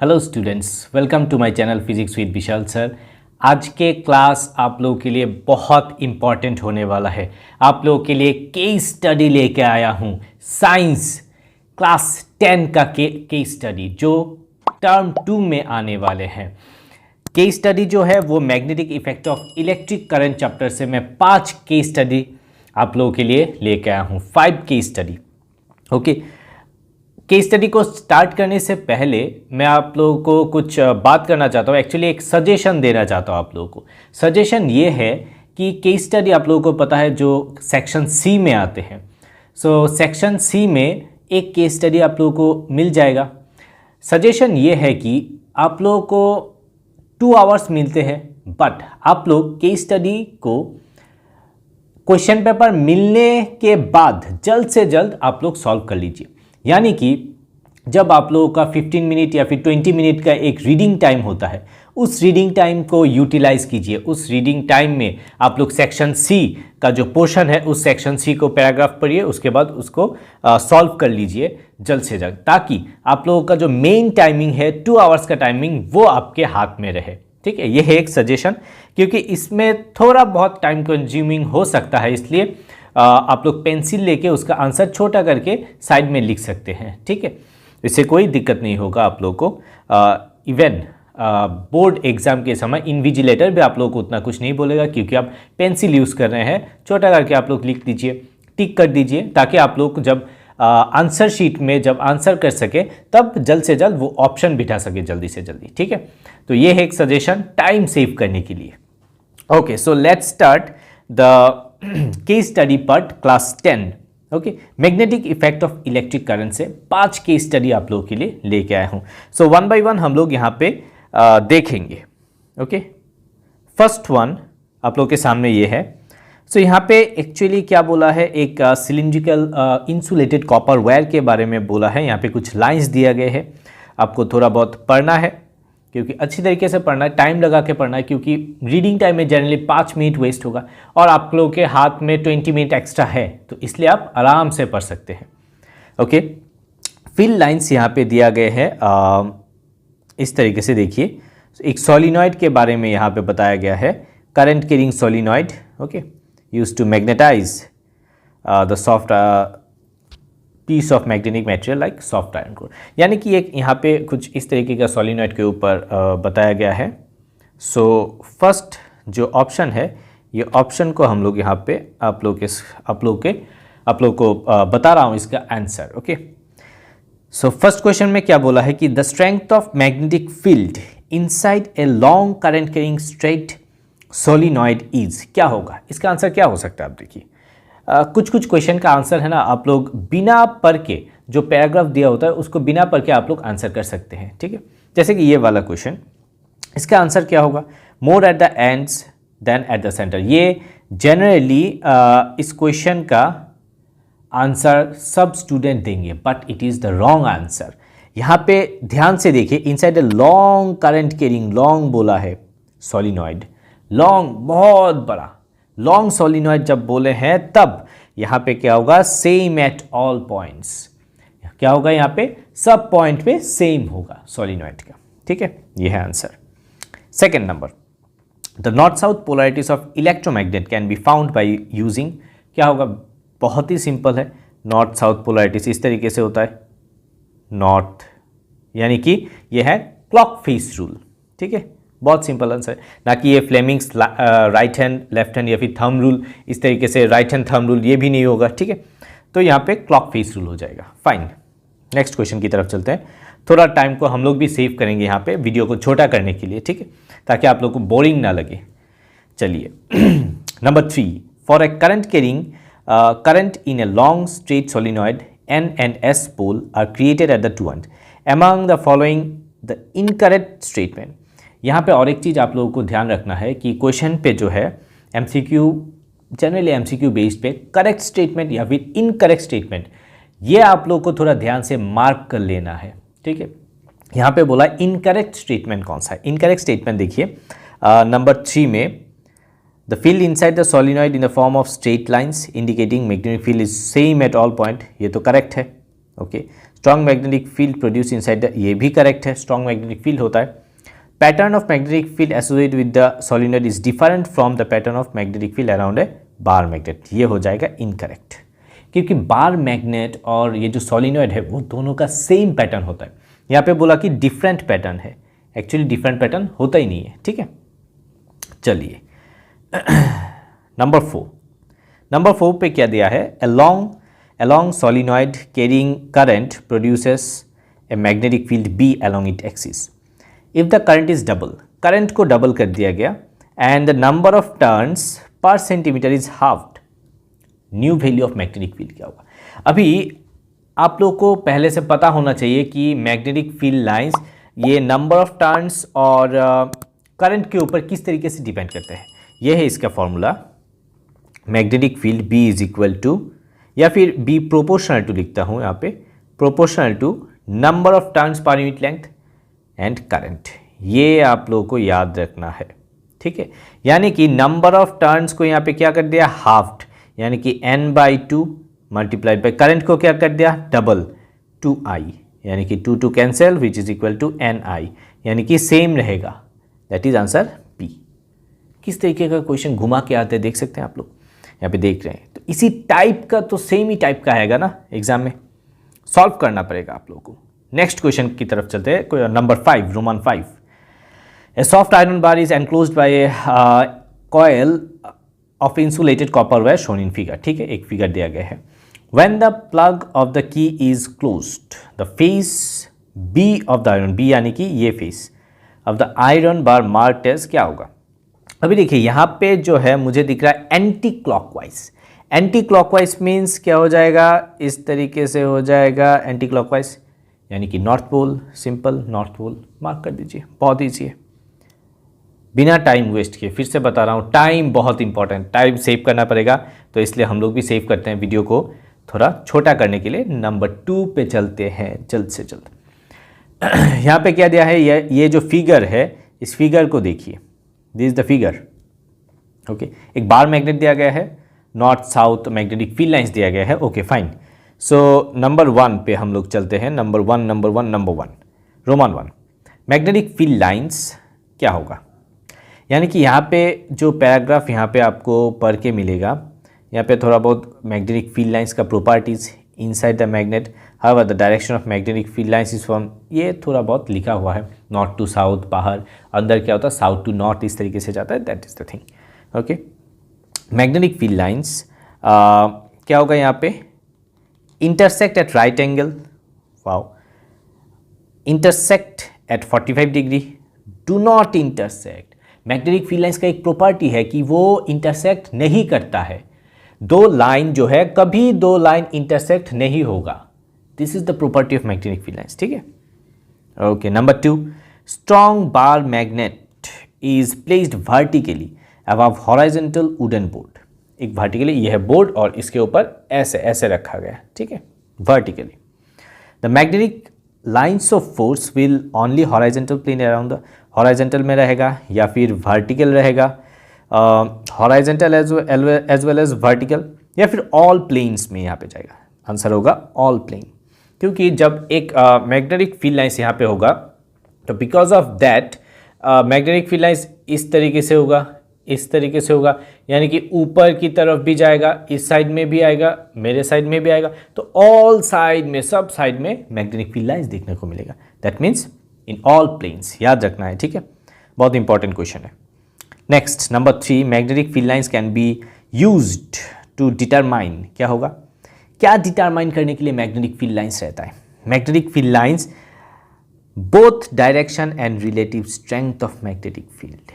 Hello students, welcome to my channel physics with Vishal sir. आज के class आप लोगों के लिए बहुत इम्पॉर्टेंट होने वाला है। आप लोगों के लिए केस स्टडी लेके आया हूँ, साइंस क्लास 10 का केस स्टडी जो टर्म 2 में आने वाले हैं। केस स्टडी जो है वो magnetic effect of electric current chapter से मैं 5 केस स्टडी आप लोगों के लिए लेके आया हूँ, 5 case study. Okay, case study को स्टार्ट करने से पहले मैं आप लोगों को कुछ बात करना चाहता हूँ, एक्चुअली एक सजेशन देना चाहता हूँ आप लोगों को। सजेशन ये है कि केस स्टडी आप लोगों को पता है जो सेक्शन सी में आते हैं। सो सेक्शन सी में एक केस स्टडी आप लोगों को मिल जाएगा। सजेशन ये है कि आप लोगों को 2 आवर्स मिलते हैं, बट आप लोग केस स्टडी को क्वेश्चन पेपर मिलने के बाद जल्द से जल्द आप लोग सॉल्व कर लीजिए। यानी कि जब आप लोगों का 15 मिनट या फिर 20 मिनट का एक रीडिंग टाइम होता है, उस रीडिंग टाइम को यूटिलाइज कीजिए। उस रीडिंग टाइम में आप लोग सेक्शन सी का जो पोर्शन है उस सेक्शन सी को पैराग्राफ पढ़िए, उसके बाद उसको सॉल्व कर लीजिए जल्द से जल्द, ताकि आप लोगों का जो मेन टाइमिंग है 2 आवर्स का टाइमिंग वो आपके हाथ में रहे। ठीक है, ये है एक सजेशन, क्योंकि इसमें थोड़ा बहुत टाइम कंज्यूमिंग हो सकता है, इसलिए आप लोग पेंसिल लेके उसका आंसर छोटा करके साइड में लिख सकते हैं। ठीक है, इससे कोई दिक्कत नहीं होगा आप लोगों को। इवन बोर्ड एग्जाम के समय इन्विजिलेटर भी आप लोगों को उतना कुछ नहीं बोलेगा, क्योंकि आप पेंसिल यूज़ कर रहे हैं। छोटा करके आप लोग लिख दीजिए, टिक कर दीजिए, ताकि आप लोग जब आंसर शीट में जब आंसर कर सके तब जल्द से जल्द वो ऑप्शन बिठा सके जल्दी से जल्दी। ठीक है, तो ये है एक सजेशन टाइम सेव करने के लिए। Okay, so let's start the case study part class 10। Okay, magnetic effect of electric current से 5 केस स्टडी आप लोगों के लिए लेके आया हूं। सो 1 बाय 1 हम लोग यहां पे देखेंगे। ओके, फर्स्ट वन आप लोग के सामने ये है। सो यहाँ पे एक्चुअली क्या बोला है, एक सिलिंड्रिकल इंसुलेटेड कॉपर वायर के बारे में बोला है। यहाँ पे कुछ लाइंस दिया गए हैं, आपको थोड़ा बहुत पढ़ना है, क्योंकि अच्छी तरीके से पढ़ना है, टाइम लगा के पढ़ना है, क्योंकि रीडिंग टाइम में जनरली 5 मिनट वेस्ट होगा और आप लोगों के हाथ में 20 मिनट एक्स्ट्रा है, तो इसलिए आप आराम से पढ़ सकते हैं। ओके, फिल लाइंस यहाँ पे दिया गए हैं इस तरीके से। देखिए, एक सोलिनॉइड के बारे में यहाँ पे बताया गया है, current carrying solenoid. Okay, use to magnetize the soft piece of magnetic material like soft iron core. यानी कि एक यहाँ पे कुछ इस तरीके का सोलिनॉइड के ऊपर बताया गया है। सो फर्स्ट जो ऑप्शन है, ये ऑप्शन को हम लोग यहाँ पे आप लोग को बता रहा हूँ इसका answer. Okay, so first question में क्या बोला है कि the strength of magnetic field inside a long current carrying straight solenoid is. क्या होगा इसका आंसर, क्या हो सकता है? आप देखिए, कुछ क्वेश्चन का आंसर है ना, आप लोग बिना पढ़ के, जो पैराग्राफ दिया होता है उसको बिना पढ़ के आप लोग आंसर कर सकते हैं। ठीक है, जैसे कि ये वाला क्वेश्चन, इसका आंसर क्या होगा? More at the ends than at the centre. ये जनरली इस क्वेश्चन का आंसर सब स्टूडेंट देंगे, but it is the wrong answer. यहाँ पे ध्यान से देखिए, inside the long current carrying, long बोला है सोलिनॉइड, लॉन्ग बहुत बड़ा लॉन्ग सोलिनॉइड जब बोले हैं तब यहाँ पे क्या होगा? Same at all points. क्या होगा यहाँ पे? सब पॉइंट पे सेम होगा सोलिनॉइड का। ठीक है, ये है answer. Second number, the north south polarities of electromagnet can be found by using. क्या होगा? बहुत ही सिंपल है, नॉर्थ साउथ पोलैरिटीज इस तरीके से होता है, नॉर्थ यानी कि ये है क्लॉक फेस रूल। ठीक है, बहुत सिंपल आंसर है, ना कि ये Fleming's right hand left hand या फिर थंब रूल इस तरीके से, राइट हैंड थंब रूल ये भी नहीं होगा। ठीक है, तो यहाँ पे क्लॉक फेस रूल हो जाएगा। फाइन, नेक्स्ट क्वेश्चन की तरफ चलते हैं। थोड़ा टाइम को हम लोग भी सेव करेंगे यहाँ पे वीडियो को छोटा करने के लिए। ठीक है, ताकि आप लोग को बोरिंग ना लगे। चलिए number 3, for a current carrying current in a long straight solenoid N and S pole are created at the two end. Among the following the incorrect statement. यहाँ पे और एक चीज़ आप लोगों को ध्यान रखना है कि क्वेश्चन पे जो है MCQ, जनरली MCQ बेस्ड पे करेक्ट स्टेटमेंट या फिर इनकरेक्ट स्टेटमेंट, ये आप लोगों को थोड़ा ध्यान से मार्क कर लेना है। ठीक है, यहाँ पे बोला इनकरेक्ट स्टेटमेंट कौन सा है। इनकरेक्ट स्टेटमेंट देखिए नंबर 3 में, the field inside the solenoid in the form of straight lines indicating magnetic field is same at all point. ये तो करेक्ट है। Okay, strong magnetic field produce inside the, ये भी करेक्ट है, strong magnetic field होता है। Pattern of magnetic field associated with the solenoid is different from the pattern of magnetic field around a bar magnet, ये हो जाएगा incorrect, क्योंकि bar magnet और ये जो सोलिनॉइड है वो दोनों का सेम पैटर्न होता है। यहाँ पे बोला कि डिफरेंट पैटर्न है, एक्चुअली डिफरेंट पैटर्न होता ही नहीं है, ठीक है। चलिए नंबर 4 पे क्या दिया है, along solenoid carrying current produces a magnetic field B along its axis. If the current is double, current को डबल कर दिया गया and the number of turns per centimeter is halved, new value of magnetic field क्या होगा। अभी आप लोग को पहले से पता होना चाहिए कि मैग्नेटिक फील्ड लाइंस ये नंबर ऑफ टर्न्स और करंट के ऊपर किस तरीके से डिपेंड करते हैं। ये है इसका formula, magnetic field B is equal to, या फिर B प्रोपोर्शनल टू लिखता हूँ यहाँ पे, proportional to number of turns per unit length and current. ये आप लोगों को याद रखना है, ठीक है। यानी कि नंबर ऑफ टर्न्स को यहाँ पे क्या कर दिया, हाफ्ड, यानी कि n/2 मल्टीप्लाइड बाई करंट को क्या कर दिया, डबल, 2i, यानी कि 2 cancel which is equal to ni, यानी कि सेम रहेगा। That is answer P। किस तरीके का क्वेश्चन घुमा के आते हैं देख सकते हैं आप लोग, यहाँ पे देख रहे हैं। तो इसी टाइप का, तो सेम ही टाइप का आएगा ना एग्जाम में, सॉल्व करना पड़ेगा आप लोगों को। नेक्स्ट क्वेश्चन की तरफ चलते हैं, number 5, Roman 5। A soft iron bar is enclosed by a coil of insulated copper wire shown in figure, ठीक है, एक फिगर दिया गया है। When the plug of the key is closed the face B of the iron, B यानी कि ये face of the iron bar marked as, क्या होगा। अभी देखिए यहाँ पे जो है मुझे दिख रहा है anti clockwise. Anti clockwise means क्या हो जाएगा, इस तरीके से हो जाएगा एंटी क्लॉकवाइज, यानी कि north pole. Simple, north pole mark कर दीजिए, बहुत ईजी है, बिना टाइम वेस्ट किए। फिर से बता रहा हूँ, टाइम बहुत इंपॉर्टेंट, टाइम सेव करना पड़ेगा, तो इसलिए हम लोग भी सेव करते हैं वीडियो को थोड़ा छोटा करने के लिए। नंबर 2 पे चलते हैं जल्द से जल्द। यहाँ पे क्या दिया है, ये जो फिगर है, इस फिगर को देखिए, this is the figure, okay. एक बार मैग्नेट दिया गया है, north south magnetic field lines दिया गया है, ओके फाइन। सो नंबर 1 पे हम लोग चलते हैं। Number 1 Roman 1, magnetic field lines क्या होगा। यानी कि यहाँ पे जो पैराग्राफ यहाँ पे आपको पढ़ के मिलेगा, यहाँ पे थोड़ा बहुत मैग्नेटिक फील्ड लाइंस का properties inside the magnet, how the direction of magnetic field lines is from, ये थोड़ा बहुत लिखा हुआ है, नॉर्थ टू साउथ, बाहर अंदर क्या होता है, साउथ टू नॉर्थ, इस तरीके से जाता है, that is the thing, okay. Magnetic field lines क्या होगा यहाँ पे, intersect at right angle, wow, intersect at 45 degree, do not intersect. Magnetic field lines का एक प्रॉपर्टी है कि वो इंटरसेक्ट नहीं करता है, दो लाइन जो है कभी दो लाइन इंटरसेक्ट नहीं होगा, this is the property of magnetic field lines, ठीक है, okay. Number 2, strong bar magnet is placed vertically above horizontal wooden board. एक वर्टिकली, ये है बोर्ड और इसके ऊपर ऐसे ऐसे रखा गया, ठीक है, vertically. The magnetic lines of force will only horizontal plane around the, horizontal में रहेगा या फिर वर्टिकल रहेगा, horizontal as well as vertical, या फिर ऑल प्लेन्स में यहाँ पे जाएगा। आंसर होगा ऑल प्लेन, क्योंकि जब एक मैग्नेटिक फील्ड लाइन्स यहाँ पे होगा तो because of that magnetic field lines इस तरीके से होगा, इस तरीके से होगा, यानी कि ऊपर की तरफ भी जाएगा, इस साइड में भी आएगा, मेरे साइड में भी आएगा, तो ऑल साइड में, सब साइड में मैग्नेटिक फील्ड लाइन्स देखने को मिलेगा। That means in all planes, याद रखना है, ठीक है, बहुत इंपॉर्टेंट क्वेश्चन है। Next number 3, magnetic field lines can be used to determine, क्या होगा, क्या डिटरमाइन करने के लिए मैग्नेटिक फील्ड लाइन्स रहता है। Magnetic field lines both direction and relative strength of magnetic field,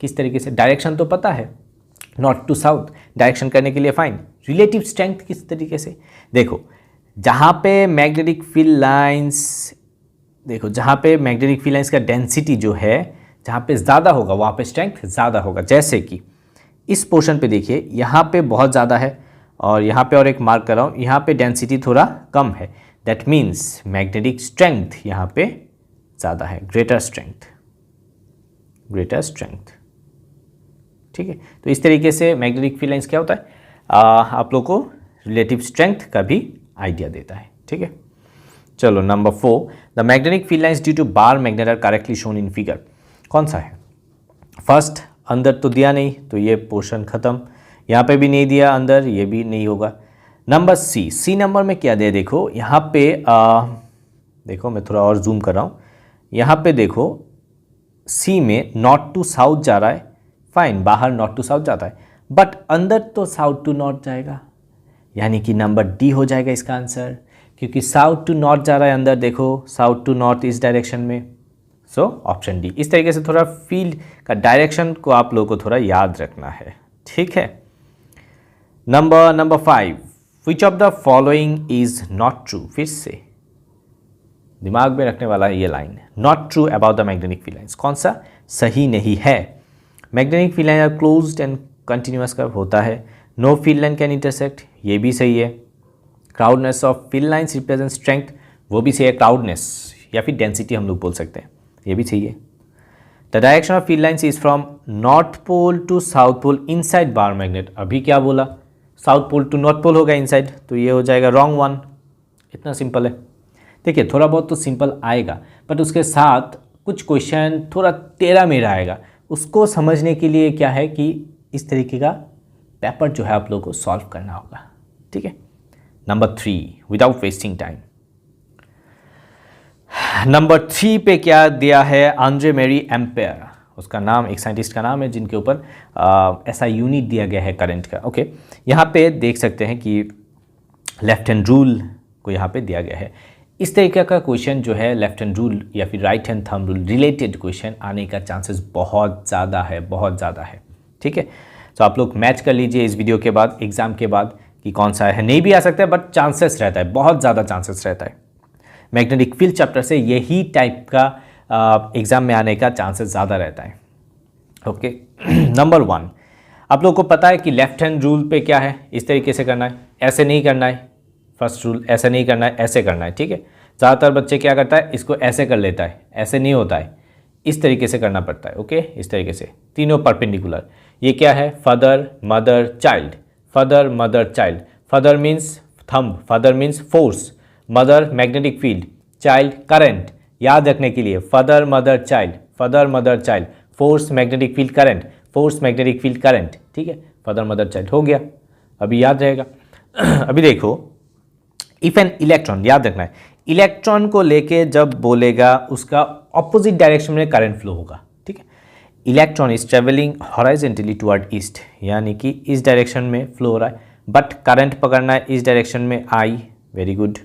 किस तरीके से, डायरेक्शन तो पता है, नॉर्थ टू साउथ डायरेक्शन करने के लिए फाइन, रिलेटिव स्ट्रेंथ किस तरीके से, देखो जहाँ पे मैग्नेटिक फील्ड लाइन्स, देखो जहाँ पे मैग्नेटिक फील्ड लाइन्स का डेंसिटी जो है, जहाँ पे ज़्यादा होगा वहाँ पे स्ट्रेंथ ज़्यादा होगा। जैसे कि इस पोर्शन पे देखिए, यहाँ पे बहुत ज़्यादा है और यहाँ पे और एक मार्क कर रहा हूँ, यहाँ पे डेंसिटी थोड़ा कम है, दैट मीन्स मैग्नेटिक स्ट्रेंथ यहाँ पे ज़्यादा है, ग्रेटर स्ट्रेंथ, ग्रेटर स्ट्रेंथ, ठीक है। तो इस तरीके से मैग्नेटिक फील्ड लाइन्स क्या होता है, आप लोग को रिलेटिव स्ट्रेंथ का भी आइडिया देता है, ठीक है। चलो number 4, the magnetic field lines due to bar magnet are correctly shown in figure. कौन सा है? फर्स्ट, अंदर तो दिया नहीं तो ये पोर्शन खत्म, यहाँ पे भी नहीं दिया अंदर, ये भी नहीं होगा। नंबर सी नंबर में क्या दिया देखो, यहाँ पे देखो मैं थोड़ा और जूम कर रहा हूँ, यहाँ पे देखो सी में नॉर्थ टू साउथ जा रहा है, फाइन, बाहर नॉर्थ टू साउथ जाता है, बट अंदर तो साउथ टू नॉर्थ जाएगा, यानी कि नंबर डी हो जाएगा इसका आंसर, क्योंकि साउथ टू नॉर्थ जा रहा है अंदर, देखो साउथ टू नॉर्थ इस डायरेक्शन में, सो ऑप्शन डी। इस तरीके से थोड़ा फील्ड का डायरेक्शन को आप लोगों को थोड़ा याद रखना है, ठीक है। Number 5, which of the following is not true, फिर से दिमाग में रखने वाला है ये line, not true about the magnetic field lines, कौन सा सही नहीं है? Magnetic field line are closed and continuous curve होता है, no field line can intersect, ये भी सही है। Crowdness of field lines represent strength, वो भी सही है, क्राउडनेस या फिर डेंसिटी हम लोग बोल सकते हैं, ये भी सही है। The direction of field lines is from north pole to south pole inside bar magnet, अभी क्या बोला, south pole to north pole होगा इनसाइड, तो ये हो जाएगा रॉन्ग वन, इतना सिंपल है। देखिए थोड़ा बहुत तो सिंपल आएगा, बट उसके साथ कुछ क्वेश्चन थोड़ा टेढ़ा मेढ़ा आएगा, उसको समझने के लिए क्या है कि इस तरीके का पेपर जो है आप लोगों को सॉल्व करना होगा, ठीक है। Number 3, without wasting time, number 3 पे क्या दिया है, आंद्रे मेरी एम्पेयर, उसका नाम एक साइंटिस्ट का नाम है जिनके ऊपर ऐसा यूनिट दिया गया है करंट का, ओके। यहाँ पे देख सकते हैं कि लेफ्ट हैंड रूल को यहाँ पे दिया गया है। इस तरीके का क्वेश्चन जो है लेफ्ट हैंड रूल या फिर right hand thumb rule related question आने का चांसेस बहुत ज़्यादा है, बहुत ज़्यादा है, ठीक है। तो आप लोग मैच कर लीजिए इस वीडियो के बाद, एग्ज़ाम के बाद, कि कौन सा है, नहीं भी आ सकता है बट चांसेस रहता है, बहुत ज़्यादा चांसेस रहता है। मैग्नेटिक फील्ड चैप्टर से यही टाइप का एग्ज़ाम में आने का चांसेस ज़्यादा रहता है, ओके। नंबर 1, आप लोगों को पता है कि लेफ्ट हैंड रूल पे क्या है, इस तरीके से करना है, ऐसे नहीं करना है। फर्स्ट रूल ऐसे नहीं करना है, ऐसे करना है, ठीक है। ज़्यादातर बच्चे क्या करता है, इसको ऐसे कर लेता है, ऐसे नहीं होता है, इस तरीके से करना पड़ता है, ओके, इस तरीके से, तीनों परपेंडिकुलर। ये क्या है, father mother child, father mother child, father means thumb, father means force, mother magnetic field, child current, याद रखने के लिए father mother child, father mother child, force magnetic field current, force magnetic field current, ठीक है, father mother child हो गया, अभी याद रहेगा। अभी देखो, इफ एन इलेक्ट्रॉन, याद रखना है, इलेक्ट्रॉन को लेके जब बोलेगा उसका ऑपोजिट डायरेक्शन में करंट फ्लो होगा, ठीक है। Electron is travelling horizontally toward east, यानी कि इस डायरेक्शन में फ्लो हो रहा है, बट करंट पकड़ना है इस डायरेक्शन में, I, very good.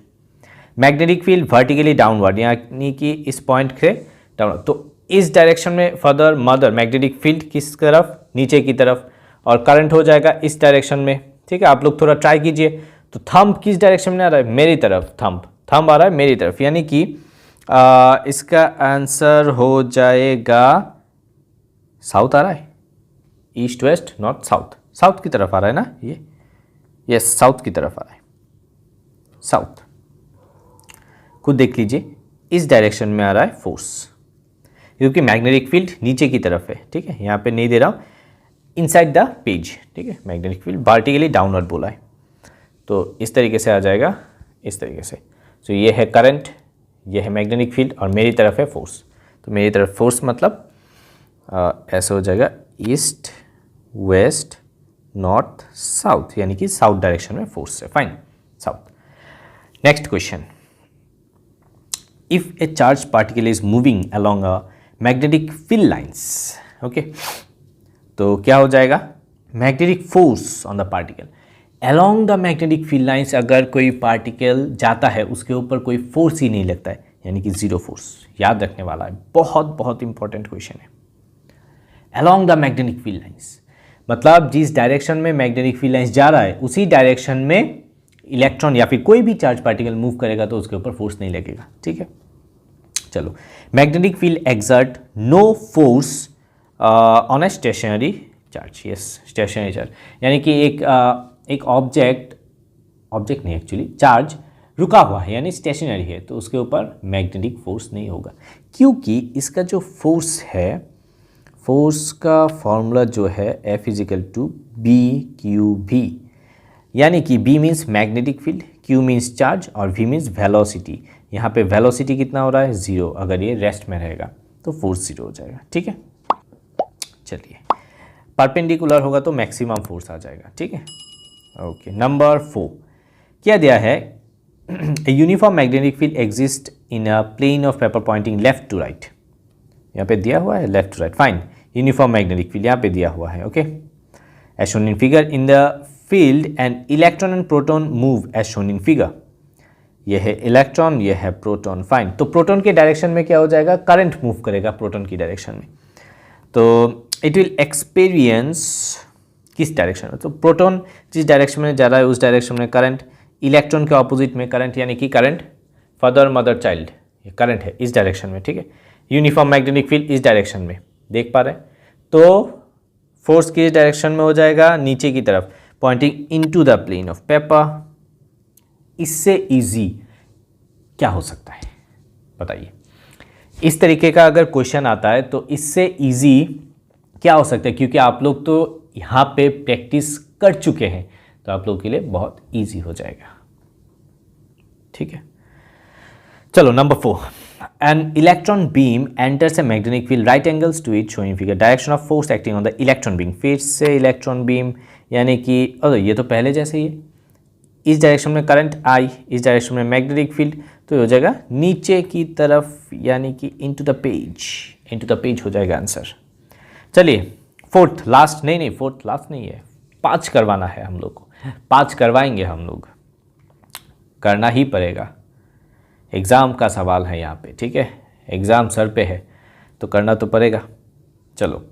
Magnetic field vertically downward, यानी कि इस पॉइंट से डाउनवर्ड, तो इस डायरेक्शन में फादर मदर मैग्नेटिक फील्ड किस तरफ, नीचे की तरफ, और करंट हो जाएगा इस डायरेक्शन में, ठीक है। आप लोग थोड़ा ट्राई कीजिए। तो थंब किस डायरेक्शन में आ रहा है, मेरी तरफ, थंब आ रहा है मेरी तरफ, यानी कि इसका आंसर हो जाएगा साउथ आ रहा है, east west north south, south की तरफ आ रहा है ना ये, यस साउथ की तरफ आ रहा है, साउथ। खुद देख लीजिए, इस डायरेक्शन में आ रहा है फोर्स, क्योंकि मैग्नेटिक फील्ड नीचे की तरफ है, ठीक है, यहाँ पे नहीं दे रहा हूँ, इनसाइड द पेज, ठीक है। मैग्नेटिक फील्ड वर्टिकली डाउनवर्ड बोला है, तो इस तरीके से आ जाएगा, इस तरीके से। तो ये है करंट, ये है मैग्नेटिक फील्ड, और मेरी तरफ है फोर्स, तो मेरी तरफ फोर्स मतलब ऐसा हो जाएगा ईस्ट वेस्ट नॉर्थ साउथ, यानी कि साउथ डायरेक्शन में फोर्स है, fine, south. Next question, if A charge particle is moving along a magnetic field lines, okay, तो क्या हो जाएगा, magnetic force on the particle along the magnetic field lines, अगर कोई पार्टिकल जाता है उसके ऊपर कोई फोर्स ही नहीं लगता है, यानी कि जीरो फोर्स, याद रखने वाला है, बहुत बहुत इंपॉर्टेंट क्वेश्चन है। Along the magnetic field lines मतलब जिस डायरेक्शन में मैग्नेटिक फील्ड लाइंस जा रहा है उसी डायरेक्शन में इलेक्ट्रॉन या फिर कोई भी चार्ज पार्टिकल मूव करेगा तो उसके ऊपर फोर्स नहीं लगेगा, ठीक है। चलो, magnetic field exert no force on a stationary charge, yes stationary charge, यानी कि एक ऑब्जेक्ट नहीं एक्चुअली चार्ज रुका हुआ है यानी स्टेशनरी है, तो उसके ऊपर मैग्नेटिक फोर्स नहीं होगा, क्योंकि इसका जो फोर्स है, फोर्स का फॉर्मूला जो है F = BQV, यानी कि B means magnetic field, Q means charge और V मीन्स वेलोसिटी, यहाँ पे वेलोसिटी कितना हो रहा है 0, अगर ये रेस्ट में रहेगा तो फोर्स 0 हो जाएगा। ठीक है, चलिए परपेंडिकुलर होगा तो मैक्सिमम फोर्स आ जाएगा। ठीक है, ओके। नंबर 4 क्या दिया है, a uniform magnetic field exist in a plane of paper pointing left to right. यहाँ पे दिया हुआ है left to right, fine. Uniform magnetic field यहाँ पे दिया हुआ है, okay. As shown in figure, in the field and electron and proton move as shown in figure. ये है इलेक्ट्रॉन, ये है प्रोटॉन, फाइन। तो प्रोटॉन के डायरेक्शन में क्या हो जाएगा, करंट मूव करेगा प्रोटॉन की डायरेक्शन में, तो इट विल एक्सपीरियंस किस डायरेक्शन में, तो प्रोटॉन जिस डायरेक्शन में जा रहा है उस डायरेक्शन में करंट, इलेक्ट्रॉन के ऑपोजिट में करंट, यानी कि करंट फादर मदर चाइल्ड, ये करंट है इस डायरेक्शन में। ठीक है, यूनिफॉर्म मैग्नेटिक फील्ड इस डायरेक्शन में, देख पा रहे हैं। तो फोर्स किस डायरेक्शन में हो जाएगा, नीचे की तरफ, pointing into the plane of paper. इससे इजी क्या हो सकता है बताइए। इस तरीके का अगर क्वेश्चन आता है तो इससे इजी क्या हो सकता है, क्योंकि आप लोग तो यहाँ पे प्रैक्टिस कर चुके हैं, तो आप लोगों के लिए बहुत इजी हो जाएगा। ठीक है, चलो number 4, an electron beam enters a magnetic field right angles to it showing figure, direction of force acting on the electron beam. फिर से इलेक्ट्रॉन बीम, यानी कि ये तो पहले जैसे ही है, इस डायरेक्शन में करंट आई, इस डायरेक्शन में मैग्नेटिक फील्ड, तो हो जाएगा नीचे की तरफ, यानी कि इनटू द पेज हो जाएगा आंसर। चलिए फोर्थ लास्ट, नहीं फोर्थ लास्ट नहीं है, 5 करवाना है हम लोग को, 5 करवाएंगे हम लोग, करना ही पड़ेगा, एग्ज़ाम का सवाल है यहाँ पे। ठीक है, एग्ज़ाम सर पे है तो करना तो पड़ेगा। चलो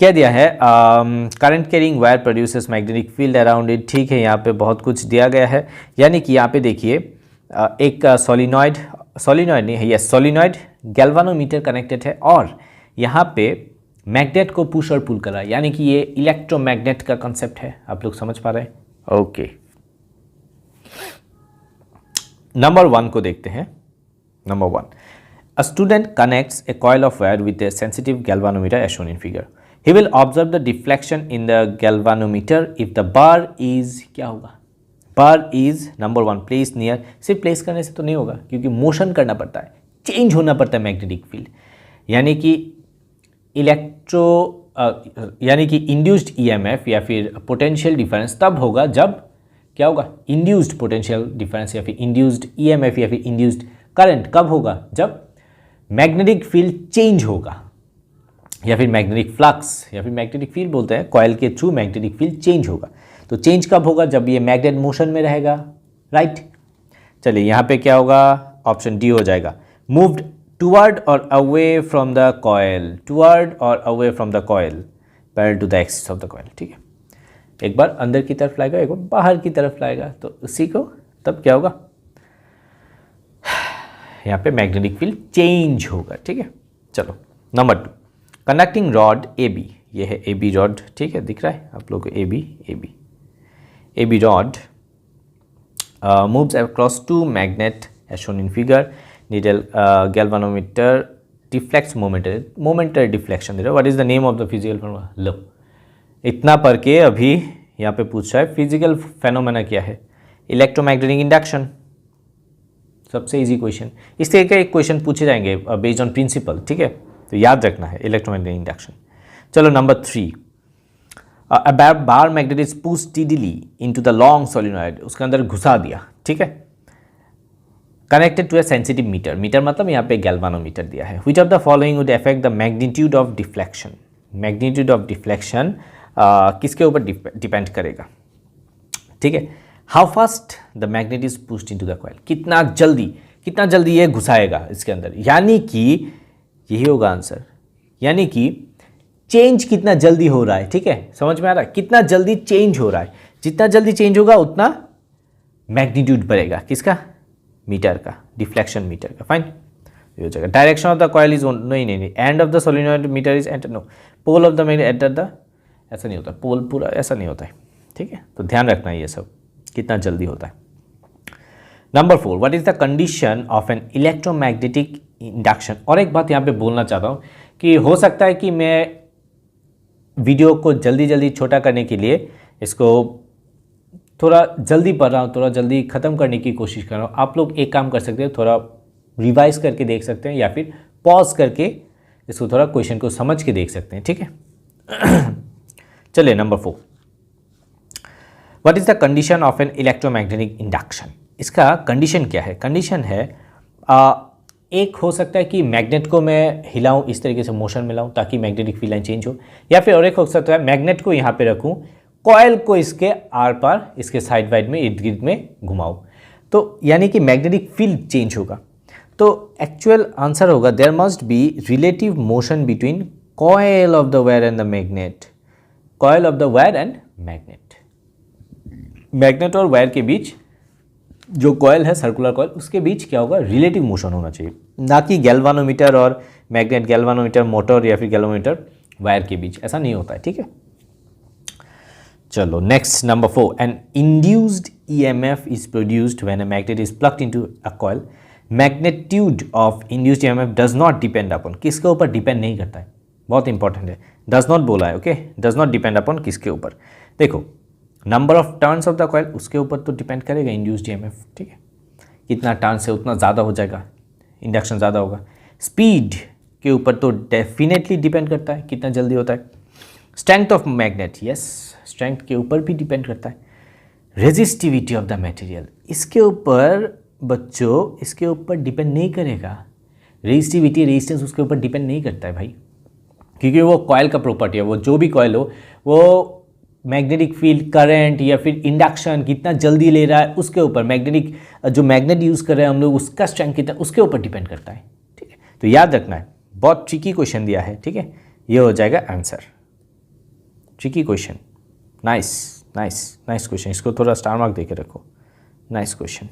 क्या दिया है, current carrying wire produces magnetic field around it. ठीक है, यहाँ पे बहुत कुछ दिया गया है, यानी कि यहाँ पे देखिए एक सोलिनॉइड नहीं है, यस सोलिनॉइड गैल्वानोमीटर कनेक्टेड है, और यहाँ पे मैग्नेट को पुश और पुल कर रहा है, यानी कि ये इलेक्ट्रोमैग्नेट का कॉन्सेप्ट है। आप लोग समझ पा रहे हैं, ओके। नंबर 1 को देखते हैं। Number 1, a student connects a coil of wire with a sensitive galvanometer as shown in figure. He will observe the deflection in the galvanometer if the bar is, क्या होगा, bar is number 1 place near. सिर्फ place करने से तो नहीं होगा, क्योंकि motion करना पड़ता है, चेंज होना पड़ता है मैग्नेटिक फील्ड, यानी कि यानी कि इंड्यूस्ड ईएमएफ या फिर पोटेंशियल डिफरेंस तब होगा जब क्या होगा, इंड्यूस्ड पोटेंशियल डिफरेंस या फिर इंड्यूस्ड ईएमएफ या फिर इंड्यूस्ड करंट कब होगा, जब मैग्नेटिक फील्ड चेंज होगा, या फिर मैग्नेटिक फ्लक्स या फिर मैग्नेटिक फील्ड बोलते हैं, कॉइल के थ्रू मैग्नेटिक फील्ड चेंज होगा। तो चेंज कब होगा, जब ये मैग्नेट मोशन में रहेगा, राइट। चलिए यहाँ पे क्या होगा, ऑप्शन डी हो जाएगा, मूव्ड टुवर्ड और away from the coil, toward और away from the coil parallel to the axis of the coil. ठीक है, एक बार अंदर की तरफ लाएगा, एक बार बाहर की तरफ लाएगा, तो उसी को तब क्या होगा, यहाँ पे मैग्नेटिक फील्ड चेंज होगा। ठीक है, चलो number 2, conducting rod A B, ये है ए बी रॉड। ठीक है, दिख रहा है आप लोगों को A B rod moves across 2 magnet as shown in figure, needle galvanometer deflects momentary deflection दे रहा है। What is the name of the physical formula, लो इतना पढ़ के अभी यहाँ पे पूछ रहा है फिजिकल फेनोमेना क्या है, इलेक्ट्रोमैग्नेटिक इंडक्शन, सबसे इजी क्वेश्चन। इस तरह के क्वेश्चन पूछे जाएंगे बेस्ड ऑन प्रिंसिपल। ठीक है, तो याद रखना है इलेक्ट्रोमैग्नेटिक इंडक्शन। चलो number 3, a bar magnet is push steadily into the long solenoid, उसके अंदर घुसा दिया। ठीक है, connected to a sensitive meter, meter मतलब यहाँ पे गैल्वानोमीटर दिया है। Which of the following would affect the magnitude of deflection, magnitude of deflection किसके ऊपर डिपेंड करेगा। ठीक है, how fast the magnet is pushed into the coil, कितना जल्दी ये घुसाएगा इसके अंदर, यानी कि यही होगा आंसर, यानी कि चेंज कितना जल्दी हो रहा है। ठीक है, समझ में आ रहा है, कितना जल्दी चेंज हो रहा है, जितना जल्दी चेंज होगा उतना मैग्नीट्यूड बढ़ेगा, किसका, मीटर का, डिफ्लेक्शन मीटर का। फाइन, ये हो जाएगा। Direction of the coil is नहीं, end of the solenoid meter is enter, no, pole of the magnet enter the, ऐसा नहीं होता, पोल पूरा ऐसा नहीं होता है। ठीक है, तो ध्यान रखना है ये सब कितना जल्दी होता है। Number 4, what is the condition of an electromagnetic induction. और एक बात यहाँ पे बोलना चाहता हूँ कि हो सकता है कि मैं वीडियो को जल्दी छोटा करने के लिए इसको थोड़ा जल्दी पढ़ रहा हूँ, थोड़ा जल्दी ख़त्म करने की कोशिश कर रहा हूँ। आप लोग एक काम कर सकते हैं, थोड़ा रिवाइज करके देख सकते हैं या फिर पॉज करके इसको थोड़ा क्वेश्चन को समझ के देख सकते हैं, ठीक है। चलिए number 4, what is the condition of an electromagnetic induction. इसका कंडीशन क्या है? कंडीशन है एक हो सकता है कि मैग्नेट को मैं हिलाऊं, इस तरीके से मोशन में लाऊं ताकि मैग्नेटिक फील्ड लाइन चेंज हो, या फिर और एक हो सकता है मैग्नेट को यहाँ पे रखूं, कॉयल को इसके आर पार, इसके साइड वाइड में, इर्द गिर्द में घुमाऊं, तो यानी कि मैग्नेटिक फील्ड चेंज होगा। तो एक्चुअल आंसर होगा there must be relative motion between coil of the wire and the magnet, coil of the wire and magnet. Magnet और वायर के बीच जो कॉयल है, सर्कुलर कॉयल, उसके बीच क्या होगा? रिलेटिव मोशन होना चाहिए, ना कि गैल्वानोमीटर और मैग्नेट, गैल्वानोमीटर मोटर या फिर गैल्वानोमीटर वायर के बीच, ऐसा नहीं होता है, ठीक है। चलो next number 4, an induced EMF is produced when a magnet is plugged into a coil. Magnitude of induced EMF does not depend upon, किसके ऊपर डिपेंड नहीं करता है, बहुत इंपॉर्टेंट है, डज नॉट बोला है, okay, does not depend upon किसके ऊपर। देखो number of turns of the coil, उसके ऊपर तो डिपेंड करेगा इंड्यूस्ड ईएमएफ, ठीक है, कितना टर्न्स है उतना ज़्यादा हो जाएगा, इंडक्शन ज़्यादा होगा। स्पीड के ऊपर तो डेफिनेटली डिपेंड करता है, कितना जल्दी होता है। Strength of magnet, yes, strength के ऊपर भी डिपेंड करता है। रेजिस्टिविटी ऑफ द मटेरियल, इसके ऊपर बच्चों, इसके ऊपर डिपेंड नहीं करेगा। रेजिस्टिविटी, रेजिस्टेंस उसके ऊपर डिपेंड नहीं करता है भाई, क्योंकि वो कॉइल का प्रॉपर्टी है, वो जो भी कॉइल हो, वो मैग्नेटिक फील्ड, करंट या फिर इंडक्शन कितना जल्दी ले रहा है, उसके ऊपर, मैग्नेटिक जो मैग्नेट यूज़ कर रहे हैं हम लोग, उसका स्ट्रेंथ कितना, उसके ऊपर डिपेंड करता है, ठीक है। तो याद रखना है, बहुत ट्रिकी क्वेश्चन दिया है, ठीक है, ये हो जाएगा answer. Tricky question, nice nice nice question, इसको थोड़ा स्टार मार्क दे के रखो, नाइस क्वेश्चन।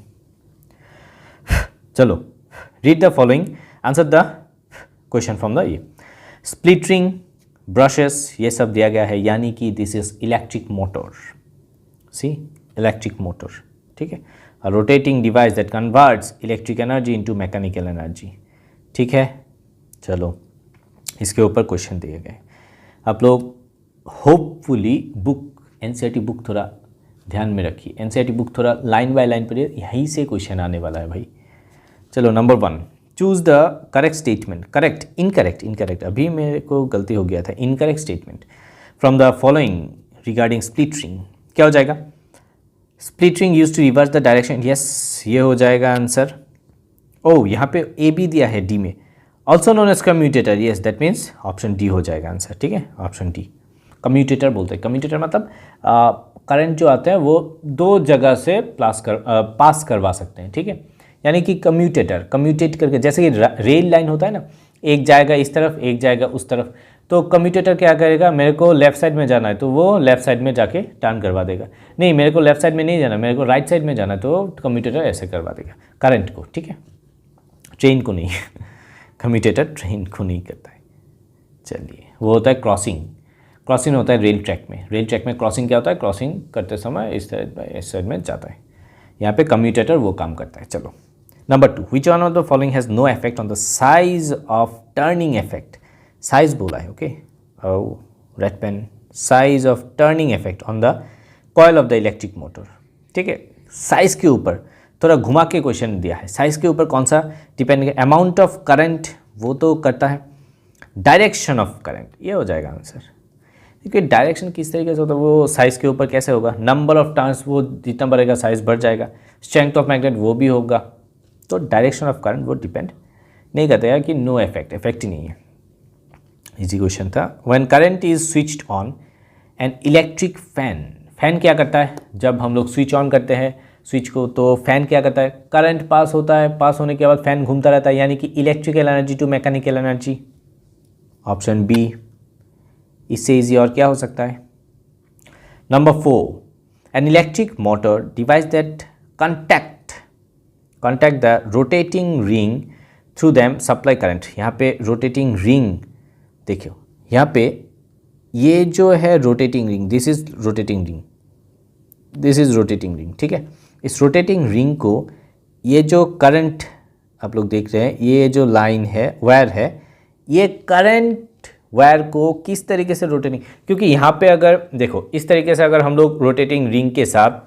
चलो read the following, answer the question from the ये। स्प्लिटरिंग, ब्रशेस, ये सब दिया गया है, यानी कि this is electric motor, see electric motor, ठीक है, a rotating device that converts electric energy into mechanical energy, ठीक है। चलो इसके ऊपर क्वेश्चन दिए गए, आप लोग होपफुली बुक, एनसीईआरटी बुक थोड़ा ध्यान में रखिए, एनसीईआरटी बुक थोड़ा लाइन बाय लाइन पढ़िए, यहीं से क्वेश्चन आने वाला है भाई। चलो number 1, choose the correct statement, correct, incorrect, incorrect, अभी मेरे को गलती हो गया था, incorrect statement from the following regarding split ring, क्या हो जाएगा? Split ring use to reverse the direction, yes, ये हो जाएगा आंसर। ओ यहाँ पे ए बी दिया है डी में, also known as commutator, yes, that means option D हो जाएगा आंसर, ठीक है, ऑप्शन डी। कम्यूटेटर बोलते हैं, कम्यूटेटर मतलब करंट जो आता है वो दो जगह से पास करवा सकते हैं, ठीक है, यानी कि कम्यूटेटर, कम्यूटेट करके, जैसे कि रेल लाइन होता है ना, एक जाएगा इस तरफ, एक जाएगा उस तरफ, तो कम्यूटेटर क्या करेगा, मेरे को लेफ्ट साइड में जाना है तो वो लेफ्ट साइड में जाके टर्न करवा देगा, नहीं मेरे को लेफ्ट साइड में नहीं जाना, मेरे को राइट साइड में जाना है तो कम्यूटेटर ऐसे करवा देगा करंट को, ठीक है, ट्रेन को नहीं। कम्यूटेटर ट्रेन को नहीं करता है। चलिए वो होता है क्रॉसिंग, क्रॉसिंग होता है रेल ट्रैक में, रेल ट्रैक में क्रॉसिंग क्या होता है, क्रॉसिंग करते समय इस साइड में जाता है, यहाँ पे कम्यूटेटर वो काम करता है। चलो number 2, which one of the following has no effect on the size of turning effect, size बोला है, okay, red pen, size of turning effect on the coil of the electric motor, ठीक है, size के ऊपर थोड़ा घुमा के question दिया है, साइज के ऊपर कौन सा डिपेंड, अमाउंट ऑफ करंट वो तो करता है, डायरेक्शन ऑफ करंट ये हो जाएगा आंसर, क्योंकि डायरेक्शन किस तरीके से होता है वो साइज़ के ऊपर कैसे होगा, नंबर ऑफ टर्न्स वो जितना बढ़ेगा साइज़ बढ़ जाएगा, स्ट्रेंथ ऑफ मैग्नेट वो भी होगा, तो डायरेक्शन ऑफ करंट वो डिपेंड नहीं करता है कि नो इफेक्ट, इफेक्ट ही नहीं है। इजी क्वेश्चन था। When current is switched on an electric fan, fan क्या करता है, जब हम लोग स्विच ऑन करते हैं स्विच को तो फैन क्या करता है, करंट पास होता है, पास होने के बाद फैन घूमता रहता है, यानी कि electrical energy to mechanical energy, option B, इससे इजी और क्या हो सकता है। Number 4, an electric motor device that contact the rotating ring through them supply current, यहाँ पे रोटेटिंग रिंग देखियो, यहाँ पे ये जो है rotating ring, this is rotating ring, this is rotating ring, ठीक है, इस रोटेटिंग रिंग को ये जो करंट आप लोग देख रहे हैं, ये जो लाइन है वायर है, ये करंट वायर को किस तरीके से रोटेटिंग, क्योंकि यहाँ पे अगर देखो इस तरीके से अगर हम लोग रोटेटिंग रिंग के साथ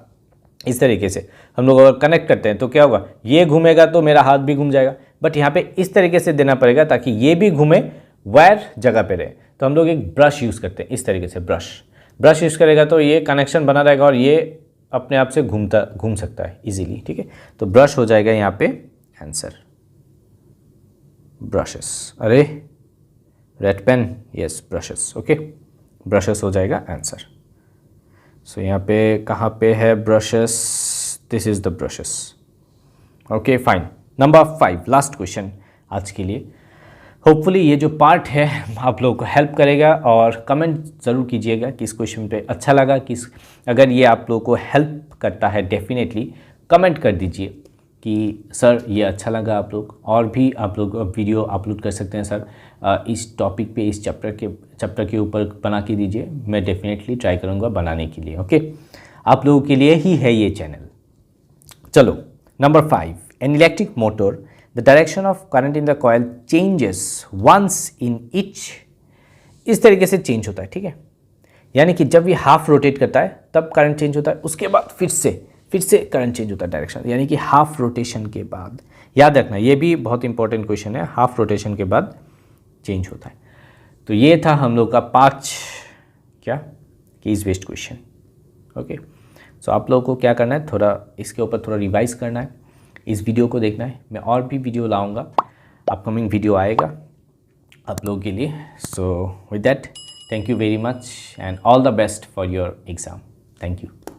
इस तरीके से हम लोग अगर कनेक्ट करते हैं तो क्या होगा, ये घूमेगा तो मेरा हाथ भी घूम जाएगा, बट यहाँ पे इस तरीके से देना पड़ेगा ताकि ये भी घूमे, वायर जगह पे रहे। तो हम लोग एक ब्रश यूज़ करते हैं, इस तरीके से ब्रश यूज़ करेगा तो ये कनेक्शन बना रहेगा और ये अपने आप से घूम सकता है इजीली, ठीक है। तो ब्रश हो जाएगा यहाँ पे आंसर, ब्रशेस। अरे red pen, yes brushes, okay, brushes हो जाएगा आंसर। सो यहाँ पे कहाँ पे है brushes, this is the brushes, okay fine. Number 5 last question आज के लिए। होपफुली ये जो पार्ट है आप लोगों को हेल्प करेगा, और कमेंट ज़रूर कीजिएगा कि इस क्वेश्चन पे अच्छा लगा, अगर ये आप लोगों को हेल्प करता है डेफिनेटली कमेंट कर दीजिए कि सर ये अच्छा लगा आप लोग, और भी आप लोग वीडियो अपलोड कर सकते हैं सर इस टॉपिक पे, इस चैप्टर के ऊपर बना के दीजिए, मैं डेफिनेटली ट्राई करूँगा बनाने के लिए, ओके। आप लोगों के लिए ही है ये चैनल। चलो number 5, an electric motor the direction of current in the coil changes once in each, इस तरीके से चेंज होता है, ठीक है। यानी कि जब ये हाफ रोटेट करता है तब करंट चेंज होता है, उसके बाद फिर से करंट चेंज होता है डायरेक्शन, यानी कि हाफ रोटेशन के बाद। याद रखना ये भी बहुत इंपॉर्टेंट क्वेश्चन है, हाफ रोटेशन के बाद चेंज होता है। तो ये था हम लोग का 5 कीज बेस्ड क्वेश्चन, ओके। सो आप लोगों को क्या करना है, थोड़ा इसके ऊपर थोड़ा रिवाइज करना है, इस वीडियो को देखना है। मैं और भी वीडियो लाऊंगा, अपकमिंग वीडियो आएगा आप लोगों के लिए। So with that thank you very much and all the best for your exam. Thank you.